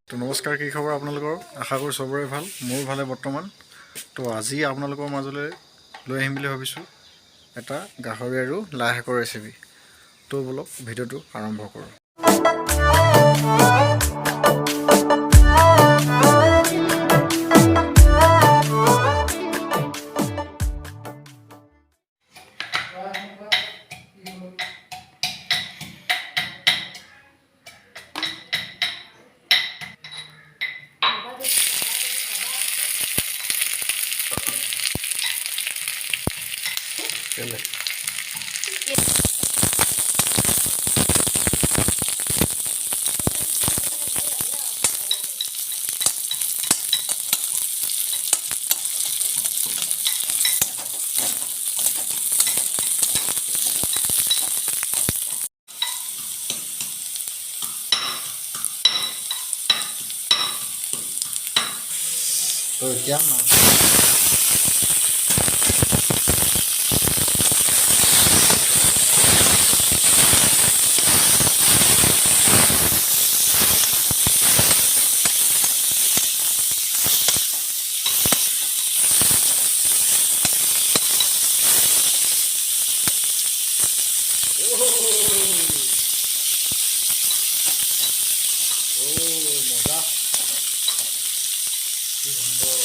তো নমস্কাৰ, কি খবৰ আপোনালোকৰ? আশা কৰোঁ চবৰে ভাল, মোৰ ভালে বৰ্তমান। তো আজি আপোনালোকৰ মাজলৈ লৈ আহিম বুলি ভাবিছোঁ এটা গাহৰি আৰু লাই শাকৰ ৰেচিপি। তো বলক ভিডিঅ'টো আৰম্ভ কৰোঁ। তো এতিয়া মজা, কি সুন্দৰ।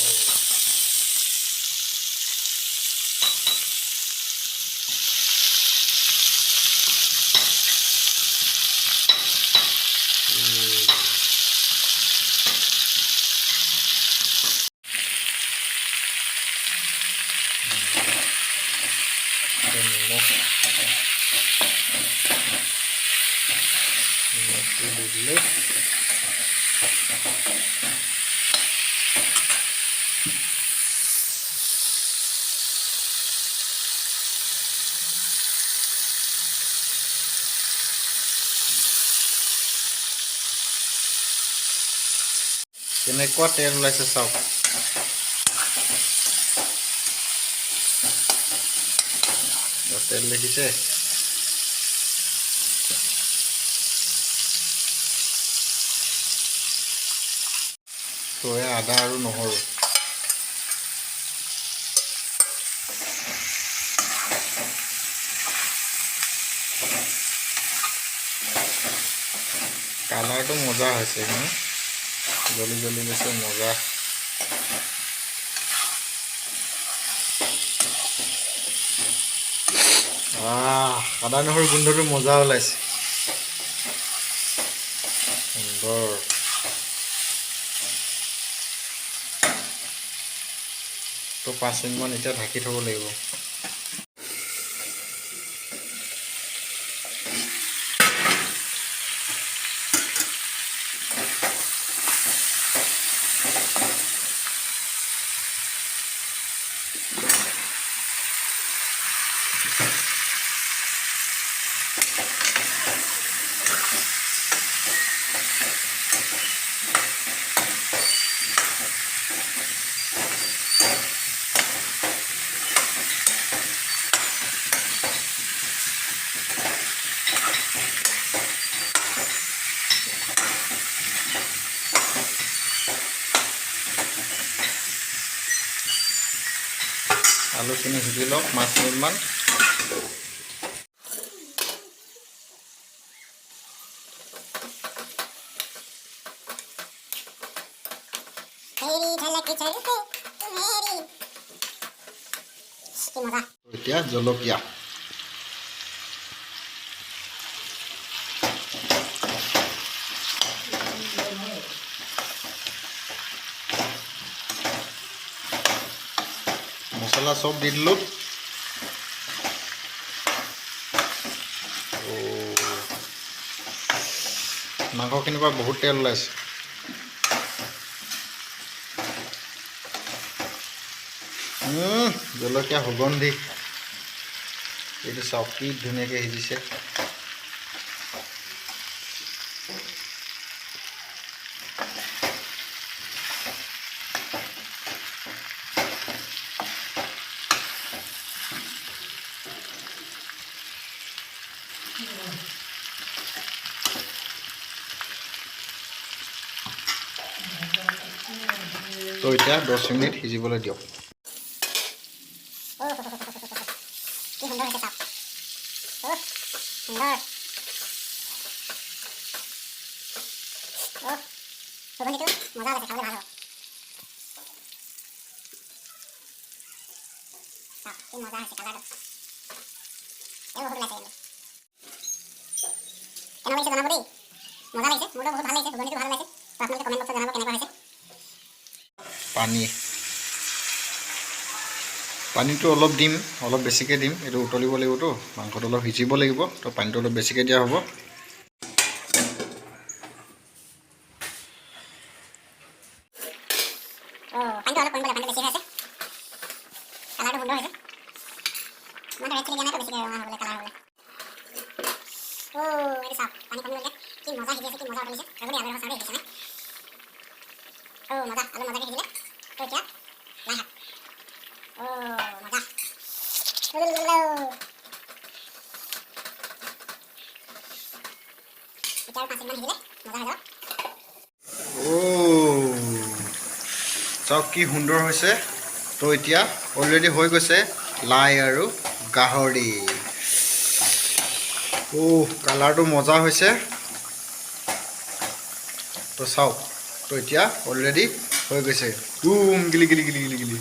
কেনেকুৱা তেল ওলাইছে চাওক। তেল দেখিছে? তো আদা আৰু নহৰু কালাৰটো মজা হৈছে, জ্বলি জ্বলি গৈছে, মজা। আদা নহৰু গোন্ধটো মজা ওলাইছে, সুন্দৰ। তো 5 মিনিটমান এতিয়া ঢাকি থ'ব লাগিব। আলুখিনি সিজি লওক 5 মিনিটমান। এতিয়া জলকীয়া, মছলা চব দি দিলোঁ। মাংসখিনিৰ পৰা বহুত তেল ওলাইছে। জলকীয়া সুগন্ধি, এইটো চাওক কি ধুনীয়াকৈ সিজিছে। তো এতিয়া 10 মিনিট সিজিবলৈ দিয়ক। কি সুন্দৰ হৈছে চাওক। সুন্দৰ। সুগন্ধিটো মজা ওলাইছে, খাবলৈ ভাল হ'ব। চাওক কি মজা হৈছে কালাৰটো। বহুত ওলাইছে কিন্তু। কেনেকুৱা লাগিছে জনাব দেই। মজা লাগিছে, মোৰতো বহুত ভাল লাগিছে, সুগন্ধিটো ভাল লাগিছে। তো আপোনালোকে কমেণ্ট বক্সত জনাব কেনেকুৱা হৈছে। পানীটো অলপ দিম, অলপ বেছিকৈ দিম। এইটো উতলিব লাগিবতো, মাংসটো অলপ সিজিব লাগিব। তো পানীটো অলপ বেছিকৈ দিয়া হ'ব। পানীটো অলপ কমিব লাগে, পানীটো বেছি হৈ আছে। কালাৰটো সুন্দৰ হৈছে। মই ৰেড চিলি দিয়া নাই তো বেছিকৈ ৰঙা হ'বলৈ, কালাৰ হ'বলৈ। এইটো চাওক, পানী কমি গ'লগৈ। কি মজা সিজি আছে, কি মজা উতলিছে। ৰ'ব দেই, আৰু চাওঁ দেই সিজিছে নাই। মজা, আলু মজাকৈ সিজিলে। তো এতিয়া লাই শাক। মজা। এতিয়া আৰু 5 মিনিটমান সিজিলে মজা হৈ যাব। চাওক কি সুন্দৰ হৈছে। তো এতিয়া অলৰেডি হৈ গৈছে লাই আৰু গাহৰি। কালাৰটো মজা হৈছে। তো চাওক, তো এতিয়া অলৰেডি হৈ গৈছে। গিলি গিলি গিলি গিলি গিলি।